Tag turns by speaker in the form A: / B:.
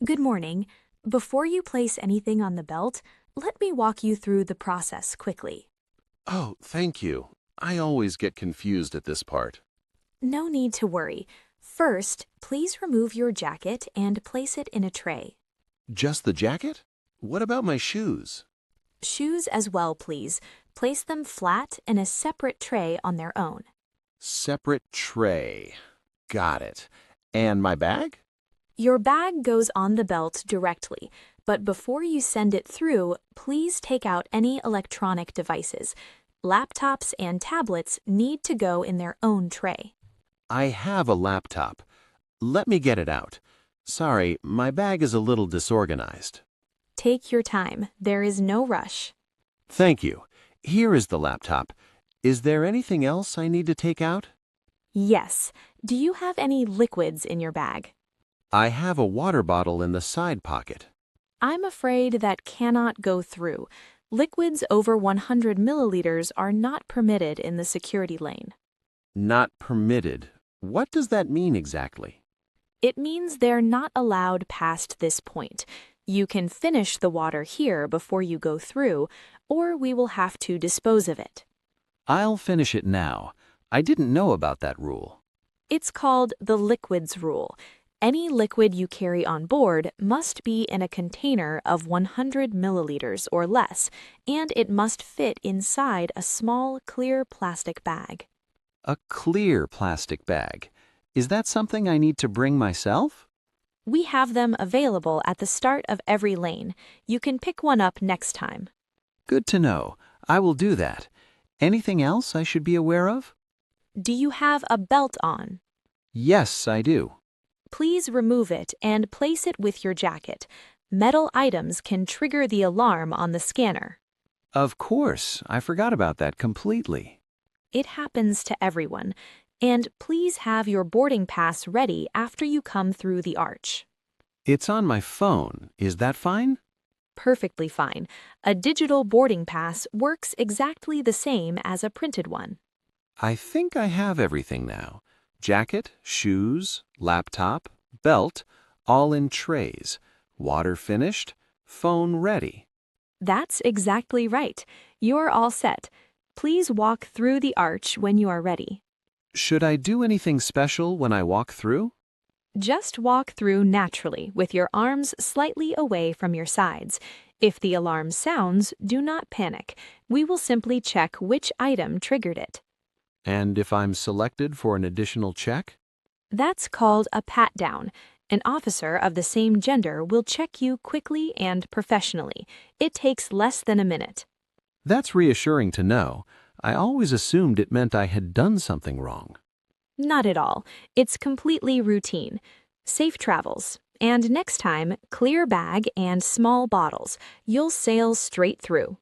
A: Good morning. Before you place anything on the belt, let me walk you through the process quickly.
B: Oh, thank you. I always get confused at this part.
A: No need to worry. First, please remove your jacket and place it in a tray.
B: Just the jacket? What about my shoes?
A: Shoes as well, please. Place them flat in a separate tray on their own.
B: Separate tray. Got it. And my bag?
A: Your bag goes on the belt directly, but before you send it through, please take out any electronic devices. Laptops and tablets need to go in their own tray.
B: I have a laptop. Let me get it out. Sorry, my bag is a little disorganized.
A: Take your time. There is no rush.
B: Thank you. Here is the laptop. Is there anything else I need to take out?
A: Yes. Do you have any liquids in your bag?
B: I have a water bottle in the side pocket.
A: I'm afraid that cannot go through. Liquids over 100 milliliters are not permitted in the security lane.
B: Not permitted. What does that mean exactly?
A: It means they're not allowed past this point. You can finish the water here before you go through, or we will have to dispose of it.
B: I'll finish it now. I didn't know about that rule.
A: It's called the liquids rule. Any liquid you carry on board must be in a container of 100 milliliters or less, and it must fit inside a small, clear plastic bag.
B: A clear plastic bag. Is that something I need to bring myself?
A: We have them available at the start of every lane. You can pick one up next time.
B: Good to know. I will do that. Anything else I should be aware of?
A: Do you have a belt on?
B: Yes, I do.
A: Please remove it and place it with your jacket. Metal items can trigger the alarm on the scanner.
B: Of course, I forgot about that completely.
A: It happens to everyone. And please have your boarding pass ready after you come through the arch.
B: It's on my phone. Is that fine?
A: Perfectly fine. A digital boarding pass works exactly the same as a printed one.
B: I think I have everything now. Jacket, shoes, laptop, belt, all in trays. Water finished, phone ready.
A: That's exactly right. You're all set. Please walk through the arch when you are ready.
B: Should I do anything special when I walk through?
A: Just walk through naturally with your arms slightly away from your sides. If the alarm sounds, do not panic. We will simply check which item triggered it.
B: And if I'm selected for an additional check?
A: That's called a pat-down. An officer of the same gender will check you quickly and professionally. It takes less than a minute.
B: That's reassuring to know. I always assumed it meant I had done something wrong.
A: Not at all. It's completely routine. Safe travels. And next time, clear bag and small bottles. You'll sail straight through.